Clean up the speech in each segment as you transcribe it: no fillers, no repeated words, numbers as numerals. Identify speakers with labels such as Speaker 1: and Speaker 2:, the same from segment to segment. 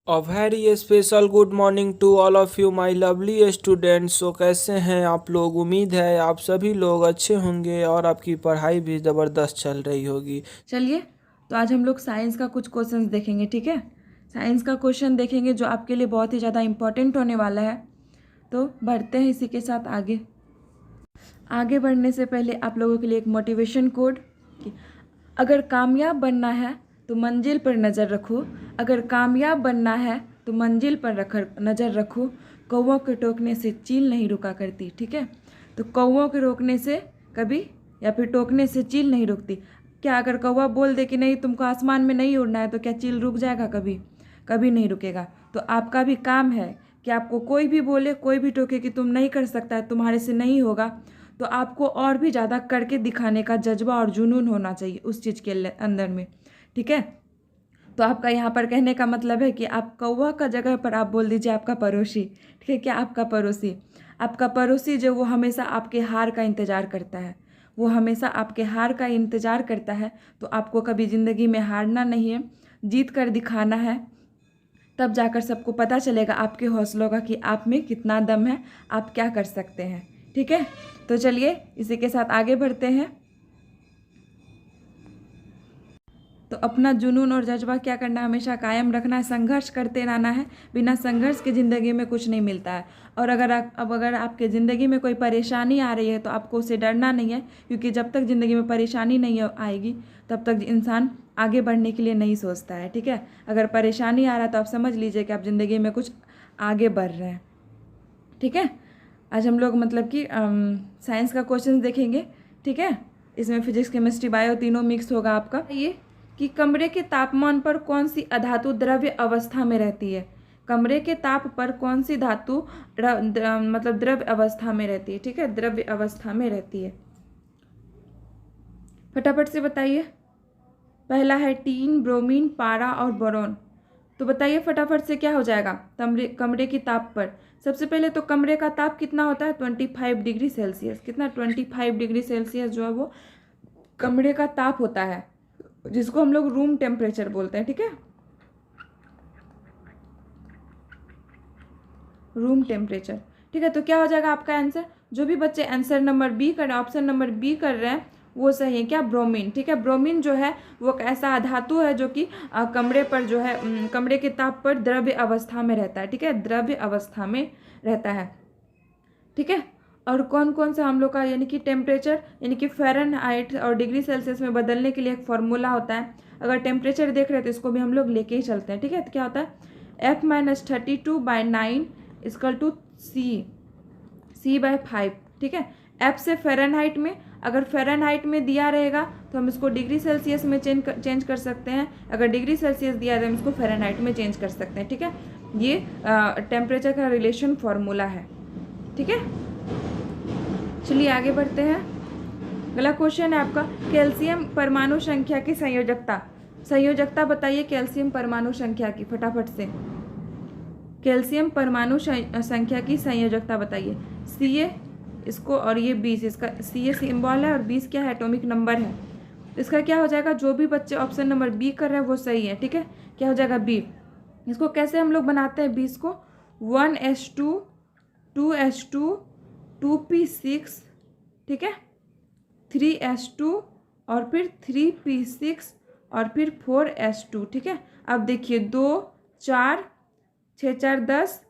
Speaker 1: A very special good morning to all of you my lovely students। सो कैसे हैं आप लोग। उम्मीद है आप सभी लोग अच्छे होंगे और आपकी पढ़ाई भी ज़बरदस्त चल रही होगी।
Speaker 2: चलिए, तो आज हम लोग साइंस का कुछ क्वेश्चंस देखेंगे। ठीक है, साइंस का क्वेश्चन देखेंगे जो आपके लिए बहुत ही ज़्यादा इम्पोर्टेंट होने वाला है। तो बढ़ते हैं इसी के साथ आगे। आगे बढ़ने से पहले आप लोगों के लिए एक मोटिवेशन कोड कि अगर कामयाब बनना है तो मंजिल पर नज़र रखो, अगर कामयाब बनना है तो मंजिल पर नज़र रखो, कौवों के टोकने से चील नहीं रुका करती। ठीक है, तो कौवों के रोकने से कभी या फिर टोकने से चील नहीं रुकती। क्या अगर कौवा बोल दे कि नहीं तुमको आसमान में नहीं उड़ना है, तो क्या चील रुक जाएगा? कभी कभी नहीं रुकेगा। तो आपका भी काम है कि आपको कोई भी बोले, कोई भी टोके कि तुम नहीं कर सकता है, तुम्हारे से नहीं होगा, तो आपको और भी ज़्यादा करके दिखाने का जज्बा और जुनून होना चाहिए उस चीज़ के अंदर में। ठीक है, तो आपका यहाँ पर कहने का मतलब है कि आप कौवा का जगह पर आप बोल दीजिए आपका पड़ोसी। ठीक है, क्या आपका पड़ोसी, आपका पड़ोसी जो वो हमेशा आपके हार का इंतज़ार करता है, वो हमेशा आपके हार का इंतज़ार करता है। तो आपको कभी ज़िंदगी में हारना नहीं है, जीत कर दिखाना है। तब जाकर सबको पता चलेगा आपके हौसलों का कि आप में कितना दम है, आप क्या कर सकते हैं। ठीक है, तो चलिए इसी के साथ आगे बढ़ते हैं। तो अपना जुनून और जज्बा क्या करना है, हमेशा कायम रखना है, संघर्ष करते रहना है। बिना संघर्ष के ज़िंदगी में कुछ नहीं मिलता है। और अगर आपके ज़िंदगी में कोई परेशानी आ रही है तो आपको उससे डरना नहीं है, क्योंकि जब तक ज़िंदगी में परेशानी नहीं आएगी तब तक इंसान आगे बढ़ने के लिए नहीं सोचता है। ठीक है, अगर परेशानी आ रहा है तो आप समझ लीजिए कि आप ज़िंदगी में कुछ आगे बढ़ रहे हैं। ठीक है, आज हम लोग मतलब कि साइंस का क्वेश्चन देखेंगे। ठीक है, इसमें फिजिक्स केमिस्ट्री बायो तीनों मिक्स होगा आपका। ये कि कमरे के तापमान पर कौन सी अधातु द्रव्य अवस्था में रहती है। कमरे के ताप पर कौन सी धातु मतलब द्रव्य अवस्था में रहती है। ठीक है, द्रव्य अवस्था में रहती है। फटाफट से बताइए। पहला है टीन, ब्रोमीन, पारा और बोरॉन। तो बताइए फटाफट से क्या हो जाएगा। कमरे की ताप पर सबसे पहले तो कमरे का ताप कितना होता है, 25 डिग्री सेल्सियस। कितना, 25 डिग्री सेल्सियस जो है वो कमरे का ताप होता है, जिसको हम लोग रूम टेम्परेचर बोलते हैं। ठीक है, रूम टेम्परेचर। ठीक है, तो क्या हो जाएगा आपका आंसर। जो भी बच्चे आंसर नंबर बी कर ऑप्शन नंबर बी कर रहे हैं वो सही है। क्या, ब्रोमीन। ठीक है, ब्रोमीन जो है वो एक ऐसा धातु है जो कि कमरे पर जो है कमरे के ताप पर द्रव्य अवस्था में रहता है। ठीक है, द्रव्य अवस्था में रहता है। ठीक है, और कौन कौन सा हम लोग का यानी कि टेम्परेचर यानी कि फ़ारेनहाइट और डिग्री सेल्सियस में बदलने के लिए एक फार्मूला होता है। अगर टेम्परेचर देख रहे हैं तो इसको भी हम लोग लेके ही चलते हैं। ठीक है, तो क्या होता है, F-32/9 इक्वल टू C/5। ठीक है, F से फ़ारेनहाइट में, अगर फ़ारेनहाइट में दिया रहेगा तो हम इसको डिग्री सेल्सियस में चेंज कर सकते हैं, अगर डिग्री सेल्सियस दिया है तो हम इसको फ़ारेनहाइट में चेंज कर सकते हैं। ठीक है, ये टेम्परेचर का रिलेशन फार्मूला है। ठीक है, चलिए आगे बढ़ते हैं। अगला क्वेश्चन है आपका, कैल्शियम परमाणु संख्या की संयोजकता। संयोजकता बताइए कैल्शियम परमाणु संख्या की, फटाफट से। कैल्शियम परमाणु संख्या की संयोजकता बताइए। Ca इसको और ये 20, इसका Ca सिंबल है और 20 क्या है, एटॉमिक नंबर है। इसका क्या हो जाएगा, जो भी बच्चे ऑप्शन नंबर बी कर रहे हैं वो सही है। ठीक है, क्या हो जाएगा, बी। इसको कैसे हम लोग बनाते हैं 20 को, 1s2 2s2 2p6, ठीक है, 3s2 और फिर 3p6 और फिर 4s2। ठीक है, अब देखिए 2 4 6 4 10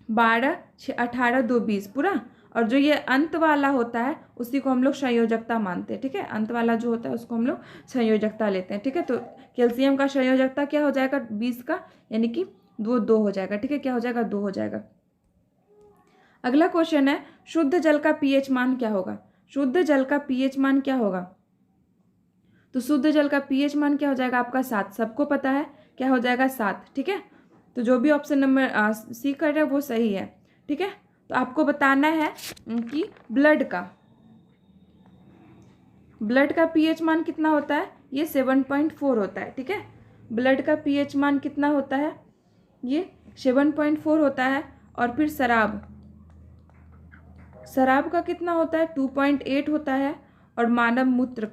Speaker 2: 12 6 18 2 20 पूरा। और जो ये अंत वाला होता है उसी को हम लोग संयोजकता मानते हैं। ठीक है, अंत वाला जो होता है उसको हम लोग संयोजकता लेते हैं। ठीक है, तो कैल्शियम का संयोजकता क्या हो जाएगा 20 का, यानी कि 2 हो जाएगा। ठीक है, क्या हो जाएगा, 2 हो जाएगा। अगला क्वेश्चन है, शुद्ध जल का पीएच मान क्या होगा। शुद्ध जल का पीएच मान क्या होगा, तो शुद्ध जल का पीएच मान क्या हो जाएगा आपका 7। सबको पता है क्या हो जाएगा, 7। ठीक है, तो जो भी ऑप्शन नंबर सी कर रहे हैं वो सही है। ठीक है, तो आपको बताना है कि ब्लड का पीएच मान कितना होता है, ये 7.4 होता है। ठीक है, ब्लड का पीएच मान कितना होता है, ये 7.4 होता है। और फिर शराब का कितना होता है, 2.8 होता है। और मानव मूत्र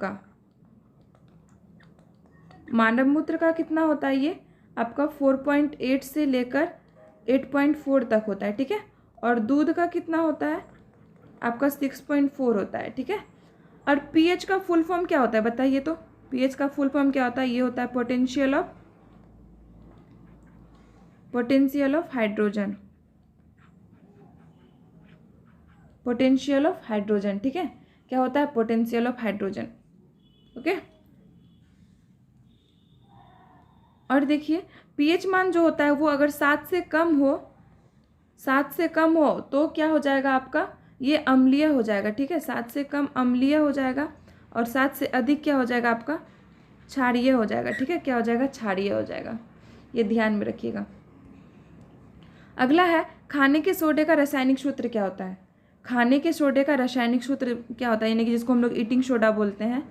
Speaker 2: का कितना होता है, ये आपका 4.8 से लेकर 8.4 तक होता है, ठीक है। और दूध का कितना होता है आपका 6.4 होता है, ठीक है। और पीएच का फुल फॉर्म क्या होता है बताइए तो, पीएच का फुल फॉर्म क्या होता है? ये होता है potential of hydrogen, potential of hydrogen, ठीक है। क्या होता है? Potential of hydrogen, okay. और देखिए पीएच मान जो होता है वो अगर 7 से कम हो, 7 से कम हो तो क्या हो जाएगा आपका? ये अम्लीय हो जाएगा, ठीक है। 7 से कम अम्लीय हो जाएगा और 7 से अधिक क्या हो जाएगा आपका? क्षारीय हो जाएगा, ठीक है। क्या हो जाएगा? क्षारीय हो जाएगा, ये ध्यान में रखिएगा। अगला है खाने के सोडे का रासायनिक सूत्र क्या होता है? खाने के सोडे का रासायनिक सूत्र क्या होता है, यानी कि जिसको हम लोग ईटिंग सोडा बोलते हैं,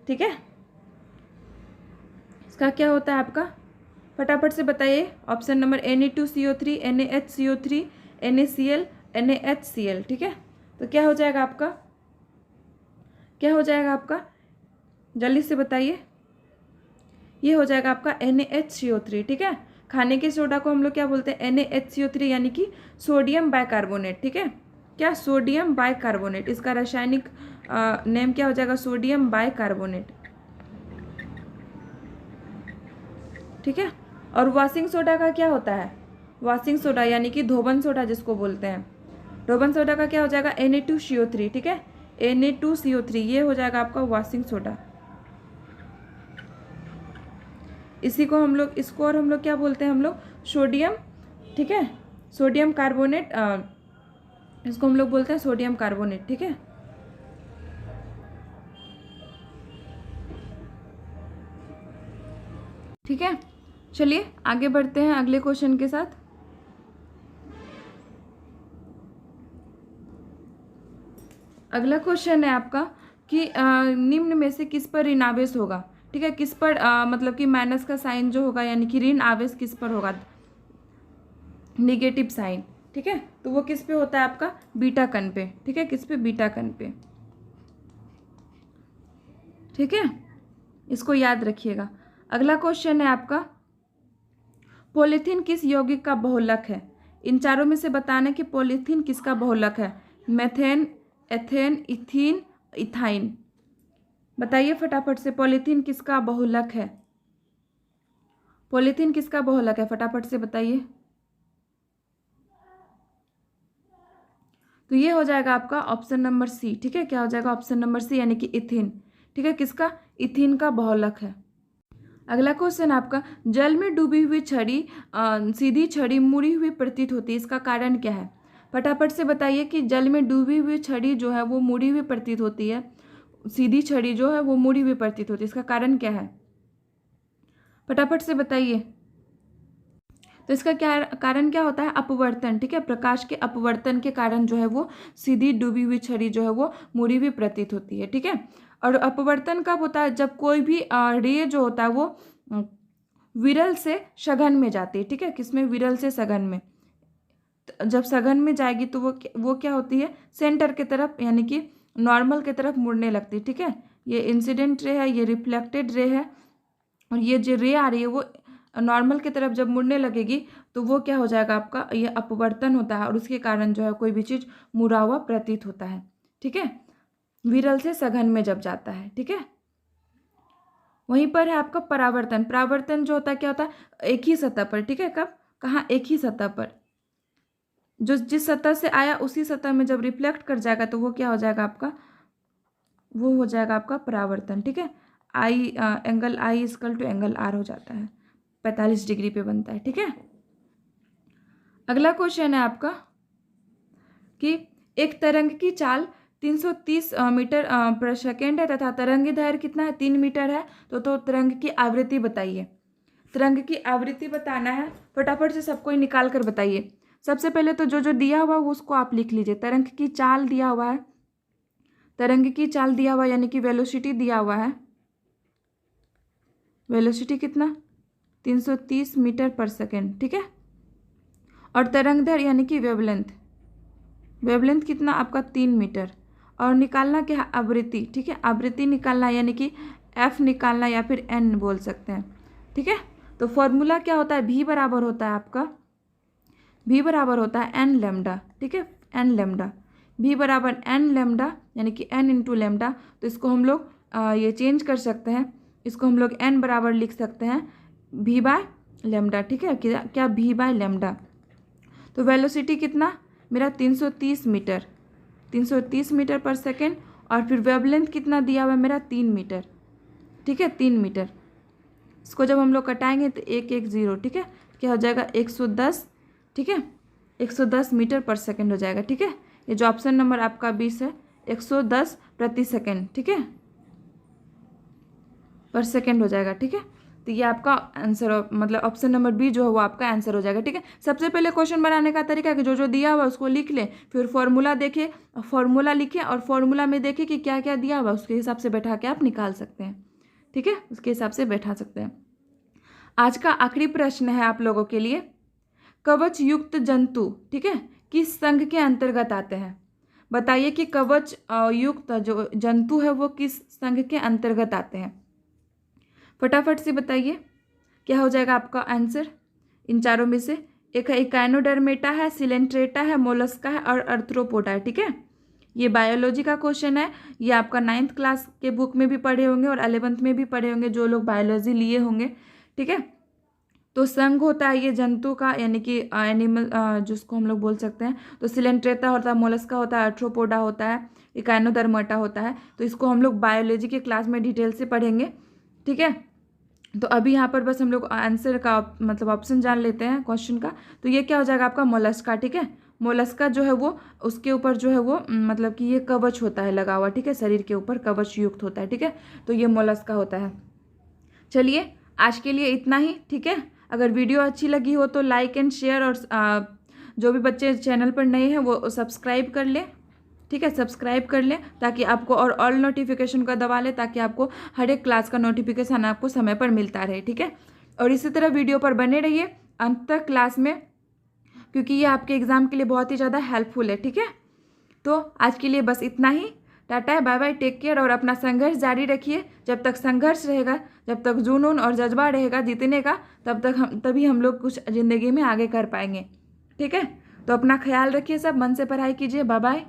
Speaker 2: ठीक है। इसका क्या होता है आपका? फटाफट से बताइए। Option number Na2CO3, NaHCO3, NaCl, NaHCl, ठीक है। तो क्या हो जाएगा आपका? क्या हो जाएगा आपका? जल्दी से बताइए। ये हो जाएगा आपका NaHCO3, ठीक है। खाने के सोडा को हम लोग क्या बोलते हैं? NaHCO3, यानी कि सोडियम बाइकार्बोनेट, ठीक है। क्या? Sodium bicarbonate. इसका रासायनिक नेम क्या हो जाएगा? सोडियम बाइकार्बोनेट, ठीक है। और वॉशिंग सोडा का क्या होता है? वॉशिंग सोडा यानी कि धोबन सोडा जिसको बोलते हैं, धोबन सोडा का क्या हो जाएगा? Na2CO3, ठीक है। Na2CO3 ये हो जाएगा आपका वॉशिंग सोडा। इसी को हम लोग, इसको और हम लोग क्या बोलते हैं? हम लोग सोडियम, ठीक है, सोडियम कार्बोनेट, इसको हम लोग बोलते हैं सोडियम कार्बोनेट, ठीक है। ठीक है, चलिए आगे बढ़ते हैं अगले क्वेश्चन के साथ। अगला क्वेश्चन है आपका कि निम्न में से किस पर ऋण आवेश होगा, ठीक है। किस पर मतलब कि माइनस का साइन जो होगा, यानी कि ऋण आवेश किस पर होगा? निगेटिव साइन, ठीक है। तो वो किस पे होता है आपका? बीटा कण पे, ठीक है। किस पे? बीटा कण पे, ठीक है। इसको याद रखिएगा। अगला क्वेश्चन है आपका, पॉलीथीन किस यौगिक का बहुलक है? इन चारों में से बताना कि पॉलीथीन किसका बहुलक है। Methane, ethane, ethene, ethyne. बताइए फटाफट से, पॉलीथीन किसका बहुलक है? पॉलीथीन किसका बहुलक है? फटाफट से बताइए। तो ये हो जाएगा आपका ऑप्शन नंबर सी, ठीक है। क्या हो जाएगा? ऑप्शन नंबर सी, यानी कि इथीन, ठीक है। किसका? इथीन का बहुलक है। अगला क्वेश्चन आपका, जल में डूबी हुई छड़ी सीधी छड़ी मुड़ी हुई प्रतीत होती है, इसका कारण क्या है? फटाफट से बताइए कि जल में डूबी हुई छड़ी जो है वो मुड़ी हुई प्रतीत होती है, सीधी छड़ी जो है वो मुड़ी हुई प्रतीत होती है, इसका कारण क्या है? फटाफट से बताइए। तो इसका क्या कारण क्या होता है? अपवर्तन, ठीक है। प्रकाश के अपवर्तन के कारण जो है वो सीधी डूबी हुई छड़ी जो है वो मुड़ी हुई प्रतीत होती है, ठीक है। और अपवर्तन कब होता है? जब कोई भी रे जो होता है वो विरल से सघन में जाती है, ठीक है। किसमें? विरल से सघन में। जब सघन में जाएगी तो वो क्या होती है? सेंटर की तरफ, यानी कि नॉर्मल की तरफ मुड़ने लगती है, ठीक है। ये इंसिडेंट रे है, ये रिफ्लेक्टेड रे है, और ये जो रे आ रही है वो नॉर्मल की तरफ जब मुड़ने लगेगी तो वो क्या हो जाएगा आपका? ये अपवर्तन होता है, और उसके कारण जो है कोई भी चीज़ मुड़ा हुआ प्रतीत होता है, ठीक है। विरल से सघन में जब जाता है, ठीक है। वहीं पर है आपका परावर्तन। परावर्तन जो होता है क्या होता है? एक ही सतह पर, ठीक है। कब? कहाँ? एक ही सतह पर, जो जिस सतह से आया उसी सतह में जब रिफ्लेक्ट कर जाएगा तो वो क्या हो जाएगा आपका? वो हो जाएगा आपका परावर्तन, ठीक है। Angle I equal to angle R हो जाता है, 45 डिग्री पे बनता है, ठीक है। अगला क्वेश्चन है आपका कि एक तरंग की चाल 330 मीटर पर सेकेंड है तथा तरंग दैर्घ्य कितना है? 3 मीटर है। तो तरंग की आवृत्ति बताइए। तरंग की आवृत्ति बताना है, फटाफट से सबको ही निकाल कर बताइए। सबसे पहले तो जो जो दिया हुआ है उसको आप लिख लीजिए। तरंग की चाल दिया हुआ है, तरंग की चाल दिया हुआ यानी कि वेलोसिटी दिया हुआ है। वेलोसिटी कितना? 330 मीटर पर सेकेंड, ठीक है। और तरंग दैर्घ्य यानी कि वेवलेंथ, वेवलेंथ कितना आपका? 3 मीटर। और निकालना क्या? आवृत्ति, ठीक है। आवृत्ति निकालना यानी कि एफ निकालना या फिर एन बोल सकते हैं, ठीक है। तो फॉर्मूला क्या होता है, भी बराबर होता है आपका, भी बराबर होता है एन लेमडा, ठीक है, एन लेमडा, भी बराबर एन लेमडा यानी कि एन इंटू लेमडा। तो इसको हम लोग ये चेंज कर सकते हैं, इसको हम लोग एन बराबर लिख सकते हैं भी बाय लेमडा, ठीक है, क्या भी बाय लेमडा। तो वेलोसिटी कितना मेरा 330 मीटर, 330 मीटर पर सेकेंड, और फिर वेवलेंथ कितना दिया हुआ है मेरा 3 मीटर, ठीक है, 3 मीटर। इसको जब हम लोग कटाएंगे तो 110, ठीक है, क्या हो जाएगा 110, ठीक है, 110 मीटर पर सेकेंड हो जाएगा, ठीक है। ये जो ऑप्शन नंबर आपका 20 है 110 प्रति सेकेंड, ठीक है, पर सेकेंड हो जाएगा, ठीक है। तो ये आपका आंसर, मतलब ऑप्शन नंबर बी जो है वो आपका आंसर हो जाएगा, ठीक है। सबसे पहले क्वेश्चन बनाने का तरीका है कि जो जो दिया हुआ उसको लिख ले, फिर फॉर्मूला देखे, फॉर्मूला लिखे और फॉर्मूला में देखे कि क्या क्या दिया हुआ, उसके हिसाब से बैठा के आप निकाल सकते हैं, ठीक है, उसके हिसाब से बैठा सकते हैं। आज का आखिरी प्रश्न है आप लोगों के लिए, कवच युक्त जंतु, ठीक है, किस संघ के अंतर्गत आते हैं? बताइए कि कवच युक्त जो जंतु है वो किस संघ के अंतर्गत आते हैं, फटाफट से बताइए क्या हो जाएगा आपका आंसर इन चारों में से। एक है इकाइनोडर्मेटा है, सिलेंट्रेटा है, मोलस्का है और अर्थ्रोपोडा है, ठीक है। ये बायोलॉजी का क्वेश्चन है, ये आपका 9th क्लास के बुक में भी पढ़े होंगे और 11th में भी पढ़े होंगे जो लोग बायोलॉजी लिए होंगे, ठीक है। तो संघ होता है ये जंतु का, यानी कि एनिमल जिसको हम लोग बोल सकते हैं। तो सिलेंट्रेटा होता है, मोलस्का होता है, अर्थ्रोपोडा होता है, इकाइनोडर्मेटा होता है। तो इसको हम लोग बायोलॉजी के क्लास में डिटेल से पढ़ेंगे, ठीक है। तो अभी यहाँ पर बस हम लोग आंसर का मतलब ऑप्शन जान लेते हैं क्वेश्चन का। तो ये क्या हो जाएगा आपका मोलस्का, ठीक है। मोलस्का जो है वो उसके ऊपर जो है वो मतलब कि ये कवच होता है लगा हुआ, ठीक है, शरीर के ऊपर कवच युक्त होता है, ठीक है। तो ये मोलस्का होता है। चलिए आज के लिए इतना ही, ठीक है। अगर वीडियो अच्छी लगी हो तो लाइक एंड शेयर, और जो भी बच्चे चैनल पर नए हैं वो सब्सक्राइब कर लें, ठीक है, सब्सक्राइब कर लें ताकि आपको, और ऑल नोटिफिकेशन का दबा लें ताकि आपको हर एक क्लास का नोटिफिकेशन आपको समय पर मिलता रहे, ठीक है। और इसी तरह वीडियो पर बने रहिए अंत तक क्लास में, क्योंकि ये आपके एग्ज़ाम के लिए बहुत ही ज़्यादा हेल्पफुल है, ठीक है। तो आज के लिए बस इतना ही, tata bye bye, take care, और अपना संघर्ष जारी रखिए। जब तक संघर्ष रहेगा, जब तक जुनून और जज्बा रहेगा जीतने का, तभी हम लोग कुछ ज़िंदगी में आगे कर पाएंगे, ठीक है। तो अपना ख्याल रखिए, सब मन से पढ़ाई कीजिए, बाय बाय।